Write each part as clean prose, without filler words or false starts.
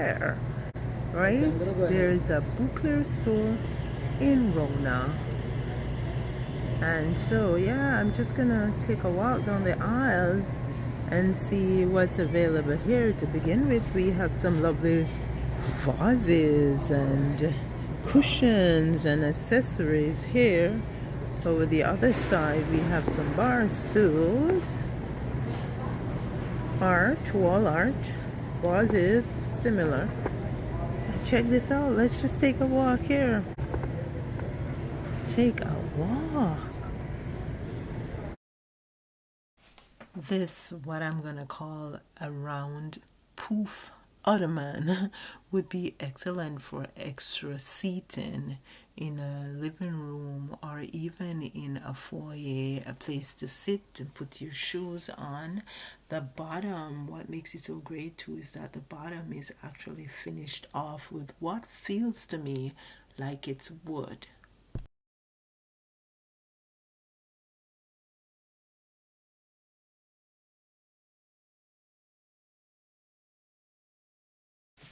rare, right? There is a boucle store in Rona. And so, yeah, I'm just gonna take a walk down the aisle and see what's available here. To begin with, we have some lovely vases and cushions and accessories here. Over the other side, we have some bar stools, art, wall art, vases, similar. Check this out. Let's just take a walk here. Take a walk. This, what I'm gonna call a round poof ottoman, would be excellent for extra seating in a living room or even in a foyer, a place to sit and put your shoes on. The bottom, what makes it so great too, is that the bottom is actually finished off with what feels to me like it's wood.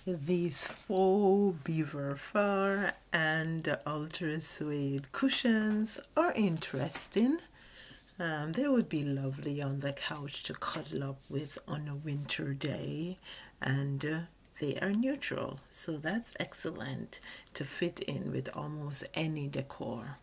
These faux beaver fur and ultra suede cushions are interesting. They would be lovely on the couch to cuddle up with on a winter day, and they are neutral, so that's excellent to fit in with almost any decor.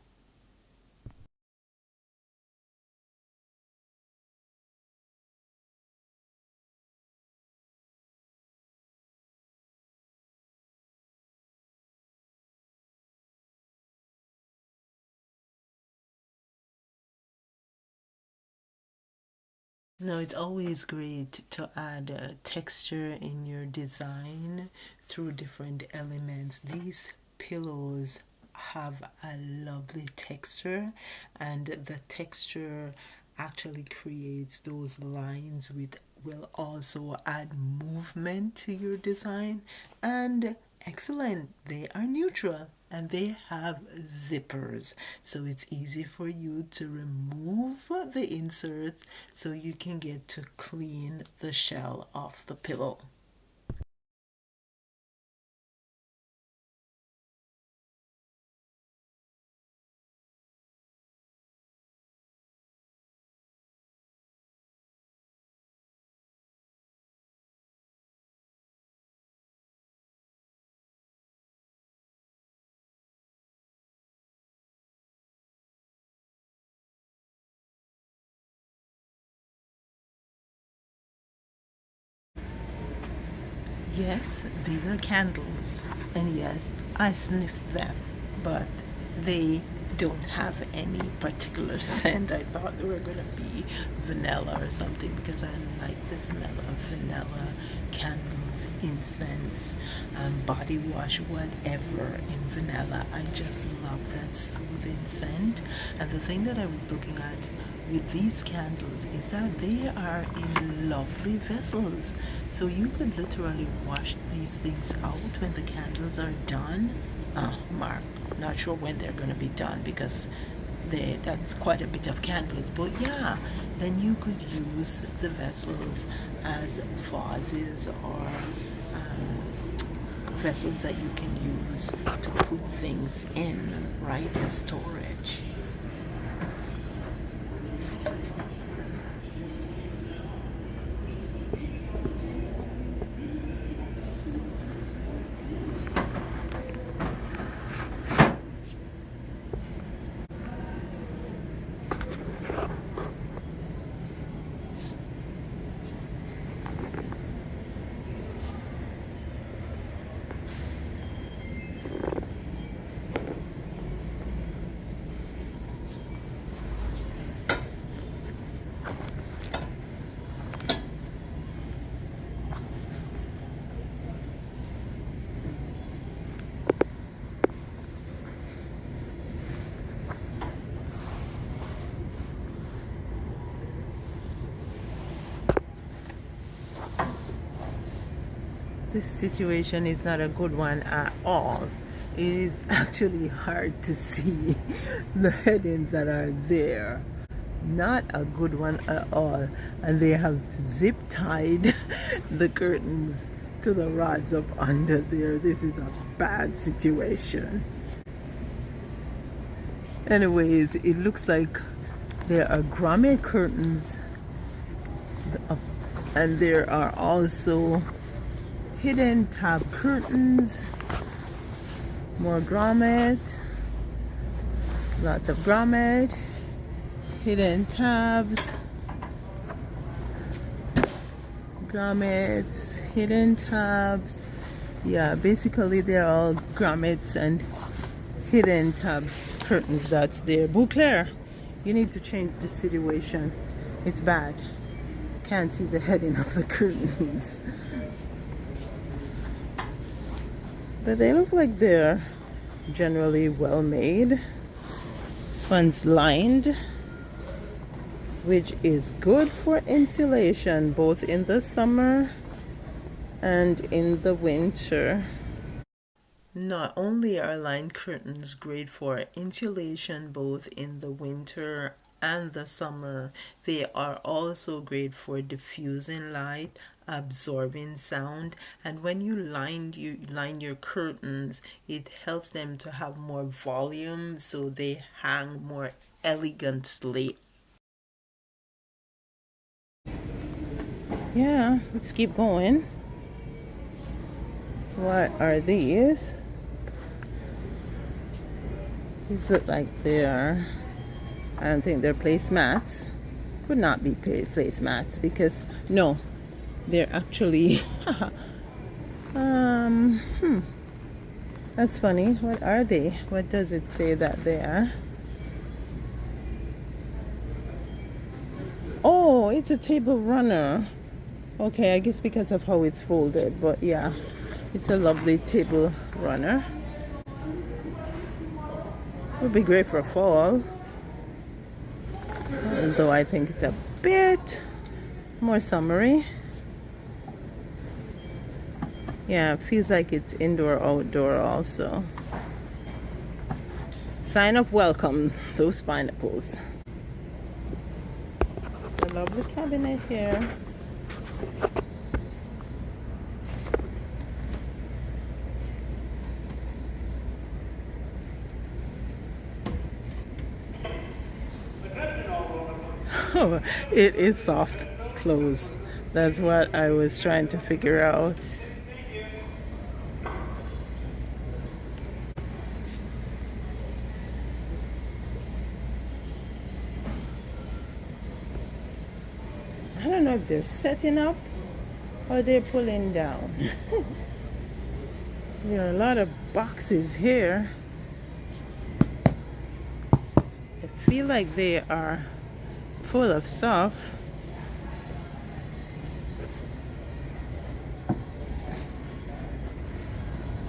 No, it's always great to add texture in your design through different elements. These pillows have a lovely texture, and the texture actually creates those lines with will also add movement to your design. And excellent, they are neutral and they have zippers, so it's easy for you to remove the inserts so you can get to clean the shell off the pillow. Yes, these are candles, and yes, I sniffed them, but they don't have any particular scent. I thought they were gonna be vanilla or something because I like the smell of vanilla, candles, incense, body wash, whatever in vanilla. I just love that soothing scent. And the thing that I was looking at with these candles is that they are in lovely vessels. So you could literally wash these things out when the candles are done. Mark, not sure when they're going to be done because that's quite a bit of candles. But yeah, then you could use the vessels as vases or vessels that you can use to put things in, right, as storage. This situation is not a good one at all. It is actually hard to see the headings that are there. Not a good one at all. And they have zip tied the curtains to the rods up under there. This is a bad situation. Anyways, it looks like there are grommet curtains and there are also hidden tab curtains. More grommet, lots of grommet, hidden tabs, grommets, hidden tabs. Yeah, basically they're all grommets and hidden tab curtains that's there. Beauclair, you need to change the situation. It's bad. Can't see the heading of the curtains. But they look like they're generally well made. This one's lined, which is good for insulation both in the summer and in the winter. Not only are lined curtains great for insulation both in the winter and the summer, they are also great for diffusing light, absorbing sound, and when you line your curtains, it helps them to have more volume so they hang more elegantly. Yeah, let's keep going. What are these? These look like they're, I don't think they're placemats. Would not be placemats because no, they're actually that's funny. What are they? What does it say that they are? Oh, it's a table runner. Okay, I guess because of how it's folded, but yeah, it's a lovely table runner. Would be great for fall, although I think it's a bit more summery. Yeah, it feels like it's indoor outdoor also. Sign of welcome, those pineapples. It's a lovely cabinet here. Oh, it is soft close. That's what I was trying to figure out. I don't know if they're setting up or they're pulling down. There are a lot of boxes here. I feel like they are full of stuff.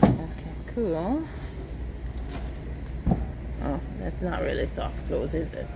Okay, cool. Oh, that's not really soft close, is it?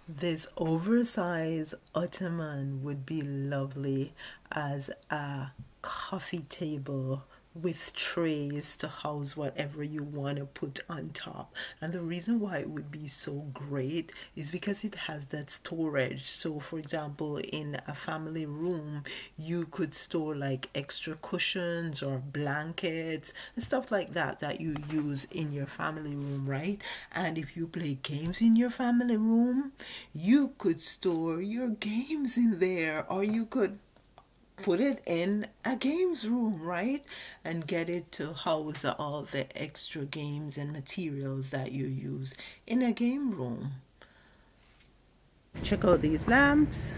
This oversized Ottoman would be lovely as a coffee table with trays to house whatever you want to put on top. And the reason why it would be so great is because it has that storage. So for example, in a family room, you could store like extra cushions or blankets and stuff like that that you use in your family room, right? And if you play games in your family room, you could store your games in there, or you could put it in a games room, right? And get it to house all the extra games and materials that you use in a game room. Check out these lamps.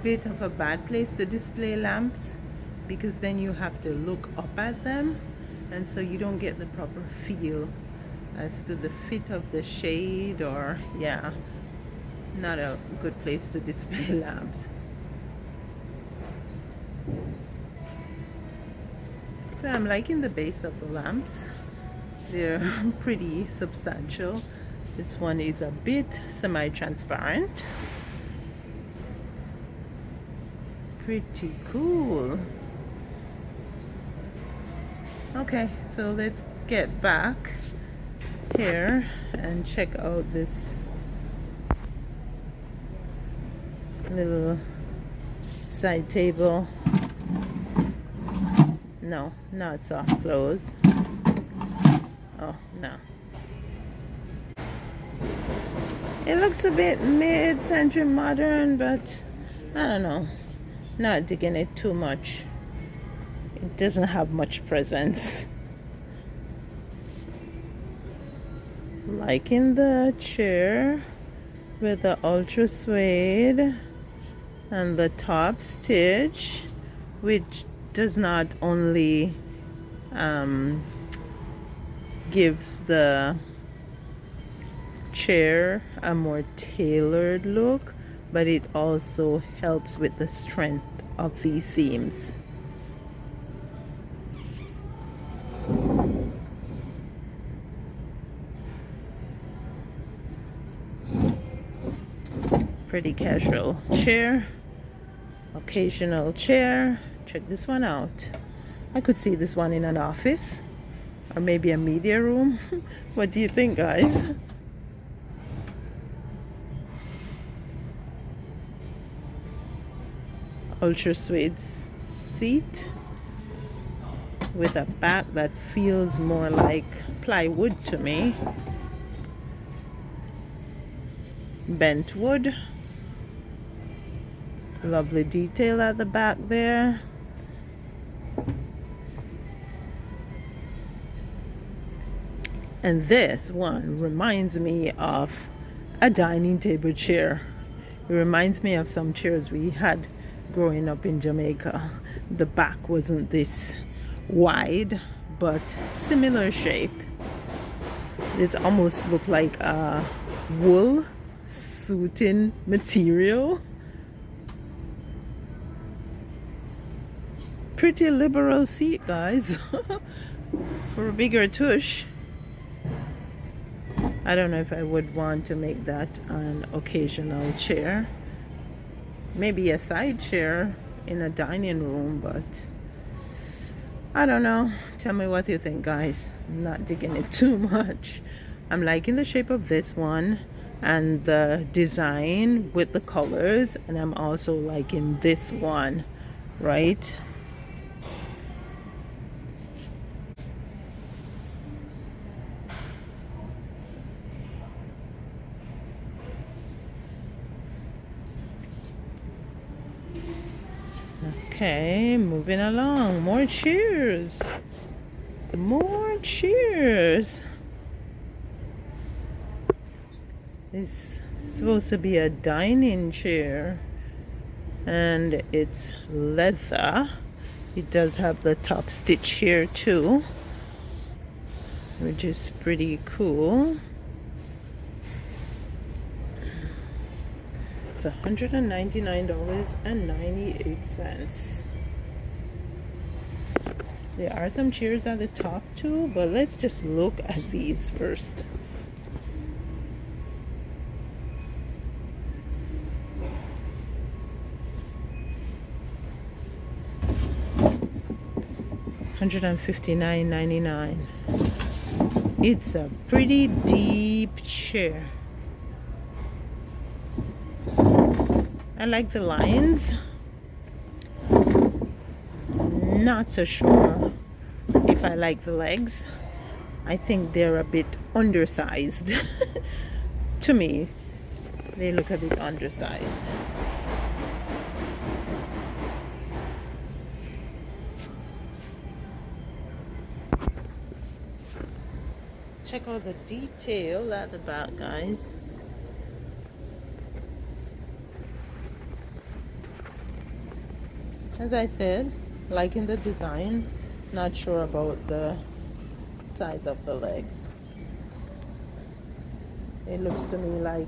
Bit of a bad place to display lamps because then you have to look up at them, and so you don't get the proper feel as to the fit of the shade, or yeah, not a good place to display lamps. But I'm liking the base of the lamps. They're pretty substantial This one is a bit semi-transparent. Pretty cool. Okay, so let's get back here and check out this little side table. No, not soft close. Oh no, it looks a bit mid-century modern, but I don't know, not digging it too much. It doesn't have much presence. Liking the chair with the ultra suede and the top stitch, which does not only gives the chair a more tailored look, but it also helps with the strength of these seams. Pretty casual chair, occasional chair. Check this one out. I could see this one in an office or maybe a media room. What do you think, guys? Ultra suede seat with a back that feels more like plywood to me. Bent wood. Lovely detail at the back there. And this one reminds me of a dining table chair. It reminds me of some chairs we had growing up in Jamaica. The back wasn't this wide, but similar shape. It almost looked like a wool suiting material. Pretty liberal seat, guys. For a bigger tush. I don't know if I would want to make that an occasional chair. Maybe a side chair in a dining room, but I don't know. Tell me what you think, guys. I'm not digging it too much. I'm liking the shape of this one and the design with the colors, and I'm also liking this one, right? Okay, moving along. More chairs. More chairs. It's supposed to be a dining chair, and it's leather. It does have the top stitch here too, which is pretty cool. It's $199.98. There are some chairs at the top too, but let's just look at these first. $159.99. It's a pretty deep chair. I like the lines. Not so sure if I like the legs. I think they're a bit undersized. To me, they look a bit undersized. Check out the detail at the back, guys. As I said, liking the design, not sure about the size of the legs. It looks to me like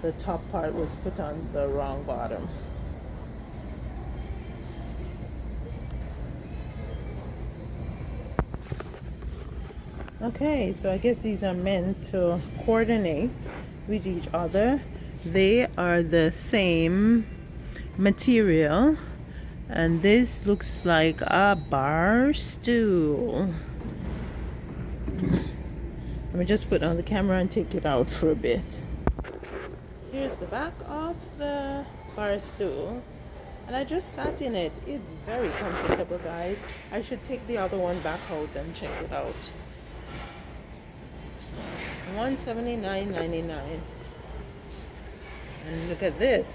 the top part was put on the wrong bottom. Okay, so I guess these are meant to coordinate with each other. They are the same material, and this looks like a bar stool. Let me just put on the camera and take it out for a bit. Here's the back of the bar stool, and I just sat in it. It's very comfortable, guys. I should take the other one back out and check it out. $179.99. And look at this.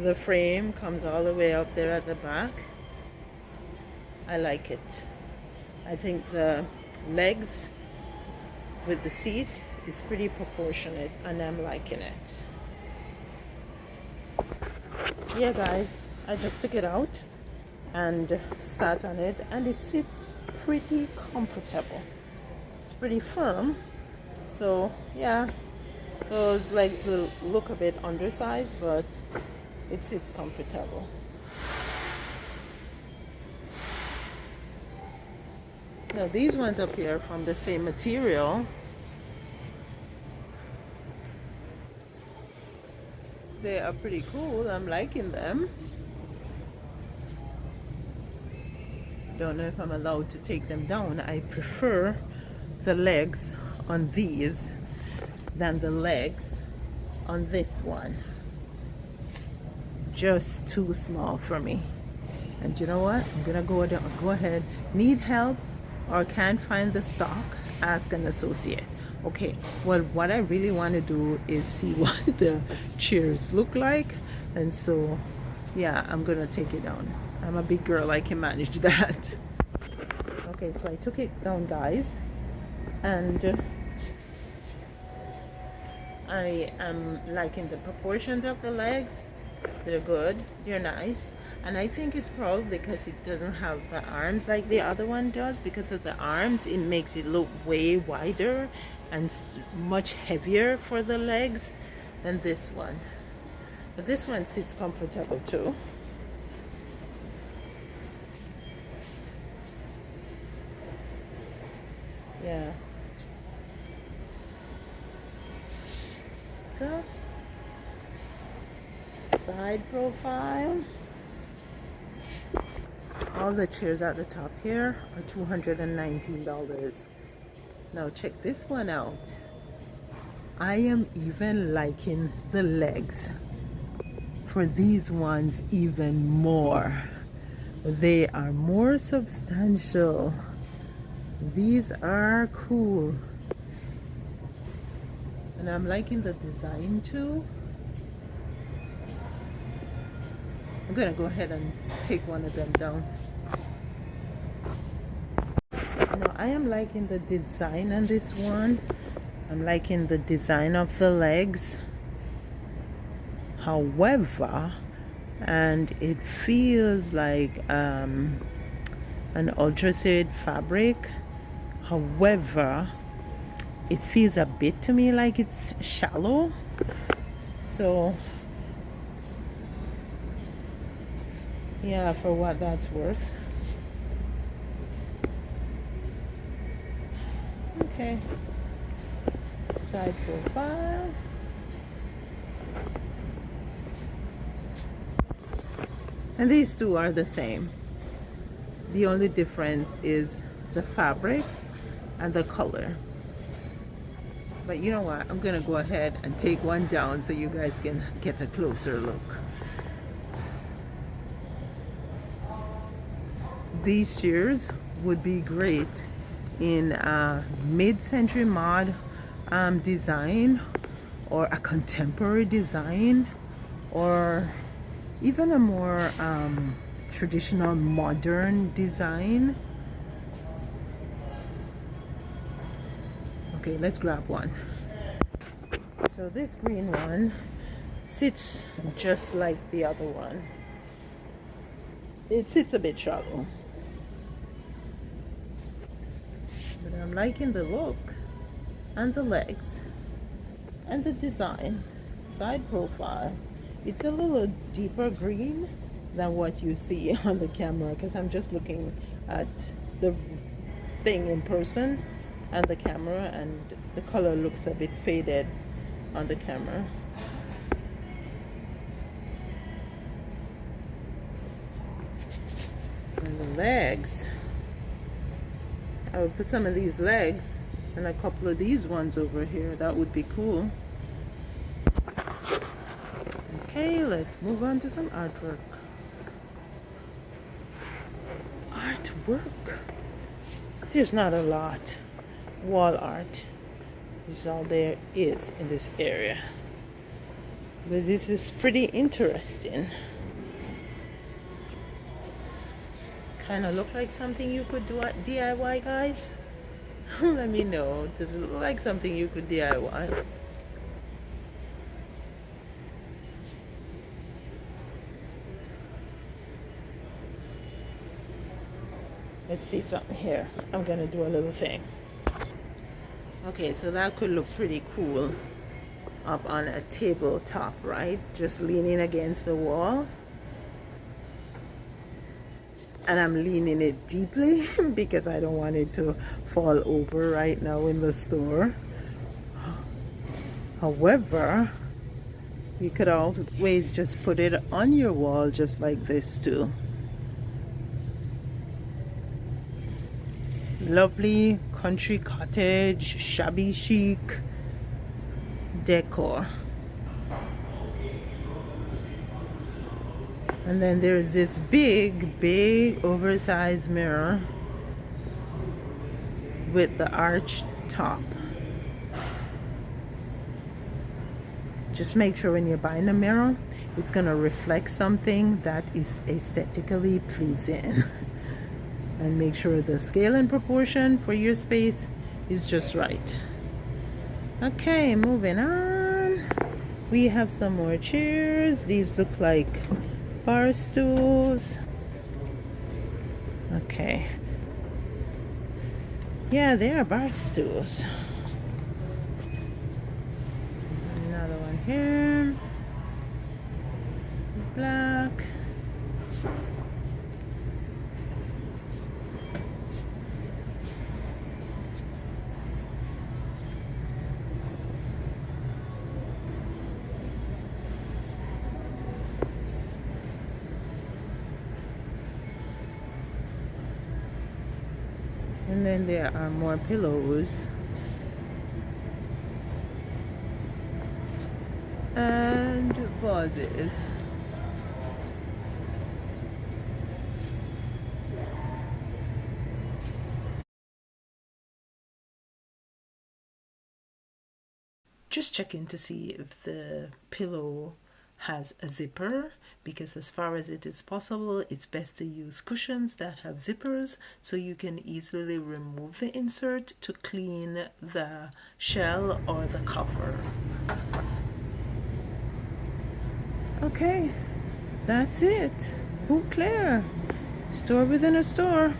The frame comes all the way up there at the back. I like it. I think the legs with the seat is pretty proportionate, and I'm liking it. Yeah, guys, I just took it out and sat on it, and it sits pretty comfortable. It's pretty firm, so yeah, those legs will look a bit undersized, but it sits comfortable. Now these ones up here from the same material, they are pretty cool. I'm liking them. Don't know if I'm allowed to take them down. I prefer the legs on these than the legs on this one. Just too small for me. And you know what? I'm gonna go ahead. Need help or can't find the stock? Ask an associate. Okay, well, what I really want to do is see what the chairs look like, and so yeah, I'm gonna take it down. I'm a big girl, I can manage that. Okay, so I took it down, guys, and I am liking the proportions of the legs. They're good, they're nice, and I think it's probably because it doesn't have the arms like the other one does. Because of the arms, it makes it look way wider and much heavier for the legs than this one. But this one sits comfortable too. Yeah. Go. Side profile. All the chairs at the top here are $219. Now check this one out. I am even liking the legs for these ones even more. They are more substantial. These are cool. And I'm liking the design too. I'm gonna go ahead and take one of them down. Now I am liking the design on this one. I'm liking the design of the legs. However, and it feels like an ultra-suede fabric. However, it feels a bit to me like it's shallow. So yeah, for what that's worth. Okay. Side profile. And these two are the same. The only difference is the fabric and the color. But you know what? I'm gonna go ahead and take one down so you guys can get a closer look. These chairs would be great in a mid-century mod design, or a contemporary design, or even a more traditional modern design. Okay, let's grab one. So this green one sits just like the other one. It sits a bit shallow, but I'm liking the look and the legs and the design. Side profile, it's a little deeper green than what you see on the camera, because I'm just looking at the thing in person and the camera, and the color looks a bit faded on the camera. And the legs, I would put some of these legs and a couple of these ones over here. That would be cool. Okay, let's move on to some artwork. Artwork. There's not a lot. Wall art is all there is in this area. But this is pretty interesting. Kind of look like something you could do at DIY, guys? Let me know. Does it look like something you could DIY? Let's see something here. I'm gonna do a little thing. Okay, so that could look pretty cool up on a tabletop, right? Just leaning against the wall. And I'm leaning it deeply because I don't want it to fall over right now in the store. However, you could always just put it on your wall just like this too. Lovely country cottage, shabby chic decor. And then there's this big oversized mirror with the arched top. Just make sure when you're buying a mirror, it's gonna reflect something that is aesthetically pleasing. And make sure the scale and proportion for your space is just right. Okay, moving on. We have some more chairs. These look like bar stools. Okay. Yeah, they are bar stools. Another one here. Black. And then there are more pillows and vases. Just checking to see if the pillow has a zipper, because as far as it is possible, it's best to use cushions that have zippers so you can easily remove the insert to clean the shell or the cover. Okay, that's it. Boucle, store within a store.